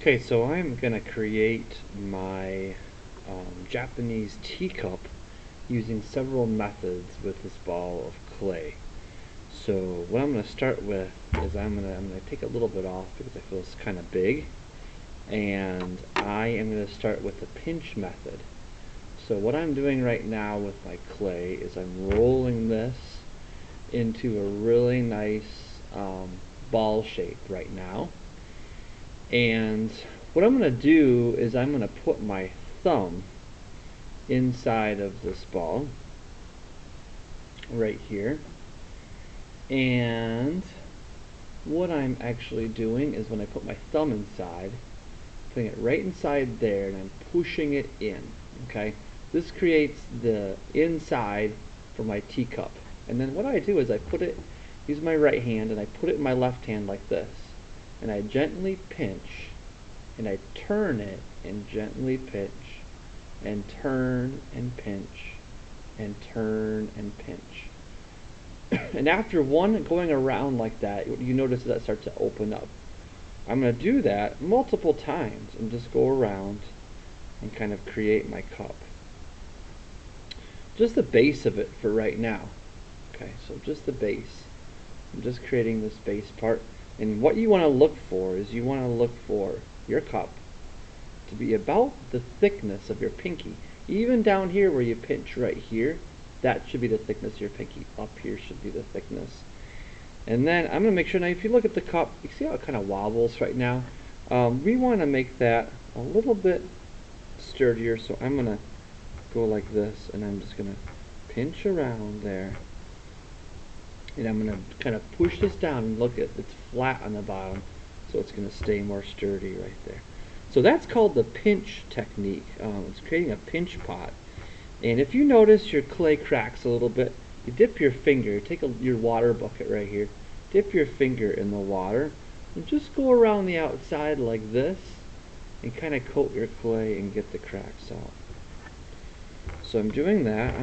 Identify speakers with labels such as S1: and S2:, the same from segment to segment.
S1: Okay, so I'm gonna create my Japanese teacup using several methods with this ball of clay. So what I'm gonna start with is I'm gonna take a little bit off because I feel it's kind of big, and I am gonna start with the pinch method. So what I'm doing right now with my clay is I'm rolling this into a really nice ball shape right now. And what I'm going to do is I'm going to put my thumb inside of this ball right here. And what I'm actually doing is when I put my thumb inside, putting it right inside there, and I'm pushing it in. Okay, this creates the inside for my teacup. And then what I do is I put it, use my right hand, and I put it in my left hand like this, and I gently pinch, and I turn it and gently pinch, and turn and pinch, and turn and pinch. And after one going around like that, you notice that starts to open up. I'm going to do that multiple times and just go around and kind of create my cup. Just the base of it for right now. Okay, so just the base. I'm just creating this base part. And what you want to look for is you want to look for your cup to be about the thickness of your pinky. Even down here where you pinch right here, that should be the thickness of your pinky. Up here should be the thickness. And then I'm going to make sure, now if you look at the cup, you see how it kind of wobbles right now? We want to make that a little bit sturdier, so I'm going to go like this, and I'm just going to pinch around there. And I'm going to kind of push this down and look at it's flat on the bottom, so it's going to stay more sturdy right there. So that's called the pinch technique. It's creating a pinch pot. And if you notice your clay cracks a little bit, you dip your finger, take your water bucket right here, dip your finger in the water, and just go around the outside like this, and kind of coat your clay and get the cracks out. So I'm doing that.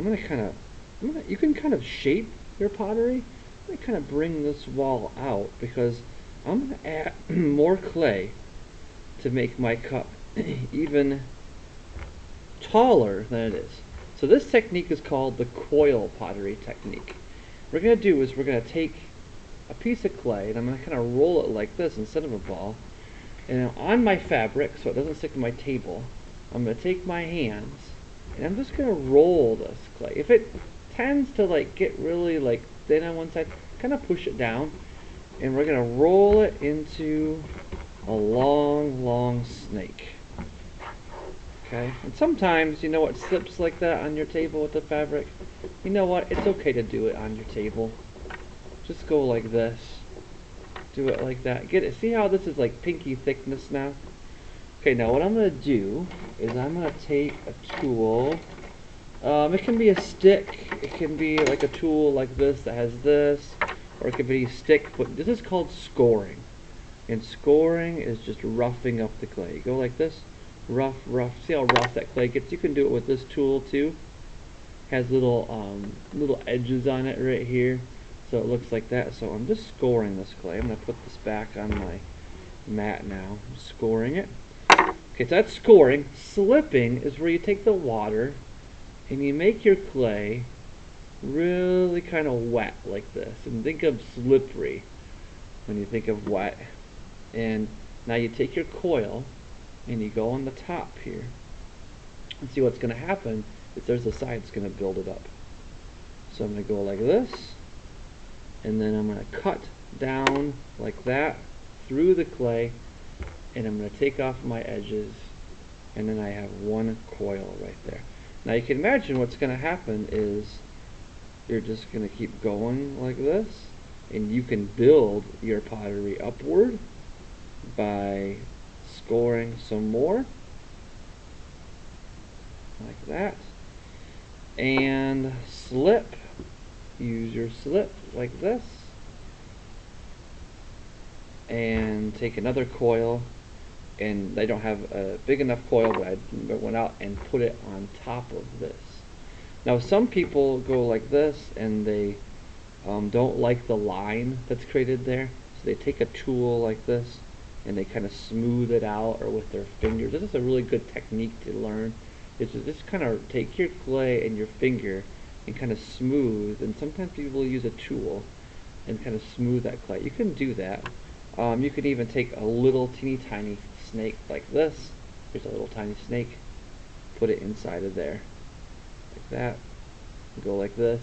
S1: You can kind of shape your pottery. I'm going to kind of bring this wall out because I'm going to add more clay to make my cup even taller than it is. So this technique is called the coil pottery technique. What we're going to do is we're going to take a piece of clay, and I'm going to kind of roll it like this instead of a ball. And on my fabric, so it doesn't stick to my table, I'm going to take my hands, and I'm just going to roll this clay. If it tends to get really thin on one side, kind of push it down, and we're going to roll it into a long snake. Okay, and sometimes, you know what, slips like that on your table with the fabric. You know what, it's okay to do it on your table. Just go like this. Do it like that. Get it? See how this is like pinky thickness now? Okay, now what I'm going to do is I'm going to take a tool. It can be a stick. It can be like a tool like this that has this. Or it could be a stick. But this is called scoring. And scoring is just roughing up the clay. You go like this. Rough. See how rough that clay gets? You can do it with this tool too. Has little edges on it right here. So it looks like that. So I'm just scoring this clay. I'm going to put this back on my mat now. I'm scoring it. Okay, so that's scoring. Slipping is where you take the water and you make your clay really kind of wet like this. And think of slippery when you think of wet. And now you take your coil and you go on the top here. And see what's going to happen is there's a side that's going to build it up. So I'm going to go like this. And then I'm going to cut down like that through the clay, and I'm going to take off my edges, and then I have one coil right there. Now you can imagine what's going to happen is you're just going to keep going like this, and you can build your pottery upward by scoring some more like that, and slip. Use your slip like this, and take another coil, and I don't have a big enough coil, but I went out and put it on top of this. Now some people go like this, and they don't like the line that's created there, so they take a tool like this, and they kind of smooth it out, or with their fingers. This is a really good technique to learn. It's just kind of take your clay and your finger and kind of smooth, and sometimes people will use a tool and kind of smooth that clay. You can do that. You can even take a little teeny tiny snake like this. Here's a little tiny snake. Put it inside of there, like that. Go like this,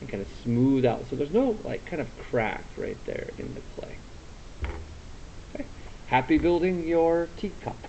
S1: and kind of smooth out. So there's no like kind of crack right there in the clay. Okay. Happy building your teacup.